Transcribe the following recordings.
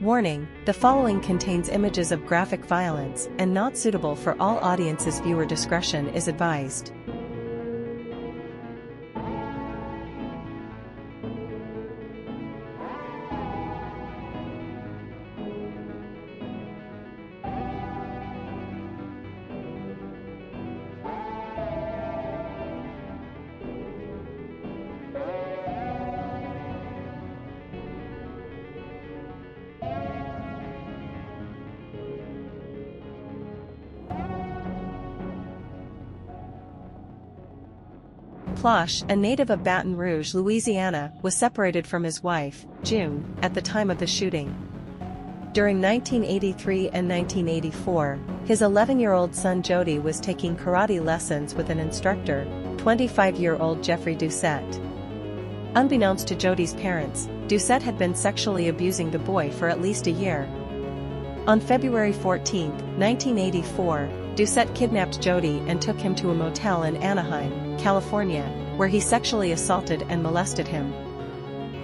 Warning: the following contains images of graphic violence and not suitable for all audiences. Viewer discretion is advised. Plauche, a native of Baton Rouge, Louisiana, was separated from his wife, June, at the time of the shooting. During 1983 and 1984, his 11-year-old son Jody was taking karate lessons with an instructor, 25-year-old Jeffrey Doucette. Unbeknownst to Jody's parents, Doucette had been sexually abusing the boy for at least a year. On February 14, 1984, Doucette kidnapped Jody and took him to a motel in Anaheim, California, where he sexually assaulted and molested him.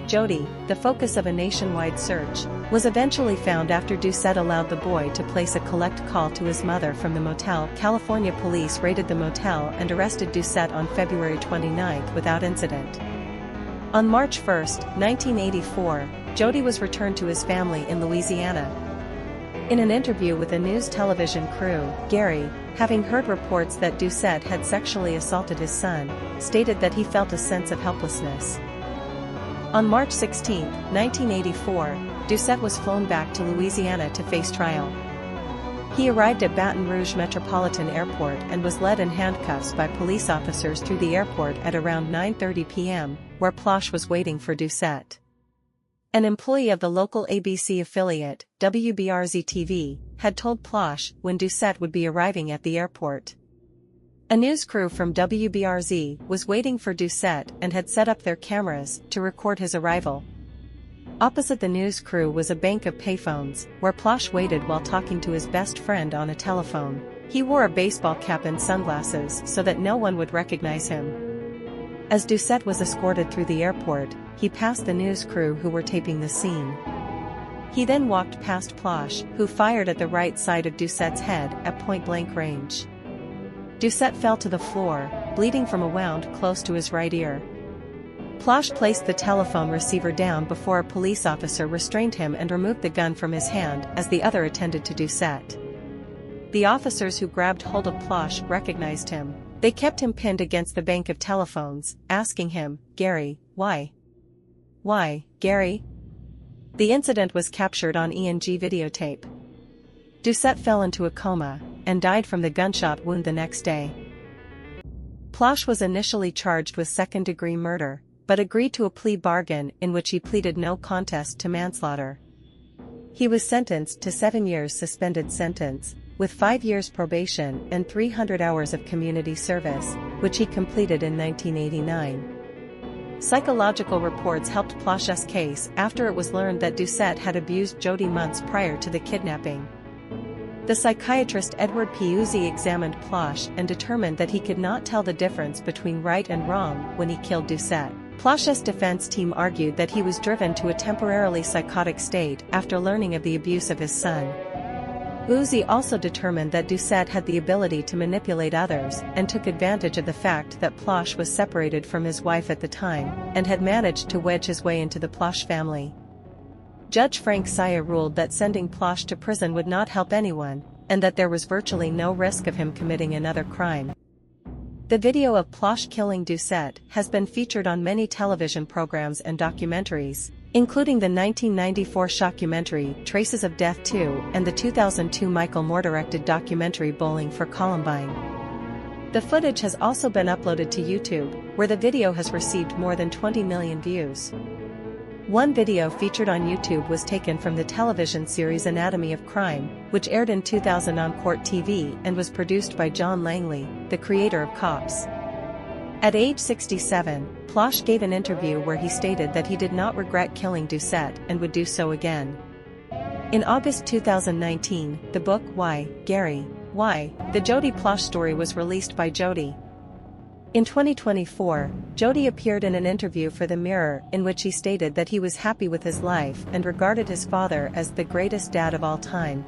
Jody, the focus of a nationwide search, was eventually found after Doucette allowed the boy to place a collect call to his mother from the motel. California police raided the motel and arrested Doucette on February 29 without incident. On March 1, 1984, Jody was returned to his family in Louisiana. In an interview with a news television crew, Gary, having heard reports that Doucette had sexually assaulted his son, stated that he felt a sense of helplessness. On March 16, 1984, Doucette was flown back to Louisiana to face trial. He arrived at Baton Rouge Metropolitan Airport and was led in handcuffs by police officers through the airport at around 9:30 p.m., where Plauche was waiting for Doucette. An employee of the local ABC affiliate, WBRZ-TV, had told Plauche when Doucette would be arriving at the airport. A news crew from WBRZ was waiting for Doucette and had set up their cameras to record his arrival. Opposite the news crew was a bank of payphones, where Plauche waited while talking to his best friend on a telephone. He wore a baseball cap and sunglasses so that no one would recognize him. As Doucette was escorted through the airport, he passed the news crew who were taping the scene. He then walked past Plauche, who fired at the right side of Doucette's head at point-blank range. Doucette fell to the floor, bleeding from a wound close to his right ear. Plauche placed the telephone receiver down before a police officer restrained him and removed the gun from his hand as the other attended to Doucette. The officers who grabbed hold of Plauche recognized him. They kept him pinned against the bank of telephones, asking him, "Gary, why? Why, Gary?" The incident was captured on ENG videotape. Doucette fell into a coma and died from the gunshot wound the next day. Plauche was initially charged with second-degree murder, but agreed to a plea bargain in which he pleaded no contest to manslaughter. He was sentenced to 7 years suspended sentence, with 5 years probation and 300 hours of community service, which he completed in 1989. Psychological reports helped Plauche's case after it was learned that Doucette had abused Jody months prior to the kidnapping. The psychiatrist Edward Piuzzi examined Plauche and determined that he could not tell the difference between right and wrong when he killed Doucette. Plauche's defense team argued that he was driven to a temporarily psychotic state after learning of the abuse of his son. Piuzzi also determined that Doucette had the ability to manipulate others and took advantage of the fact that Plauche was separated from his wife at the time and had managed to wedge his way into the Plauche family. Judge Frank Saya ruled that sending Plauche to prison would not help anyone, and that there was virtually no risk of him committing another crime. The video of Plauche killing Doucette has been featured on many television programs and documentaries, including the 1994 shockumentary Traces of Death 2 and the 2002 Michael Moore-directed documentary Bowling for Columbine. The footage has also been uploaded to YouTube, where the video has received more than 20 million views. One video featured on YouTube was taken from the television series Anatomy of Crime, which aired in 2000 on Court TV and was produced by John Langley, the creator of Cops. At age 67, Plauche gave an interview where he stated that he did not regret killing Doucette and would do so again. In August 2019, the book Why, Gary, Why? The Jody Plauche Story was released by Jody. In 2024, Jody appeared in an interview for The Mirror in which he stated that he was happy with his life and regarded his father as the greatest dad of all time.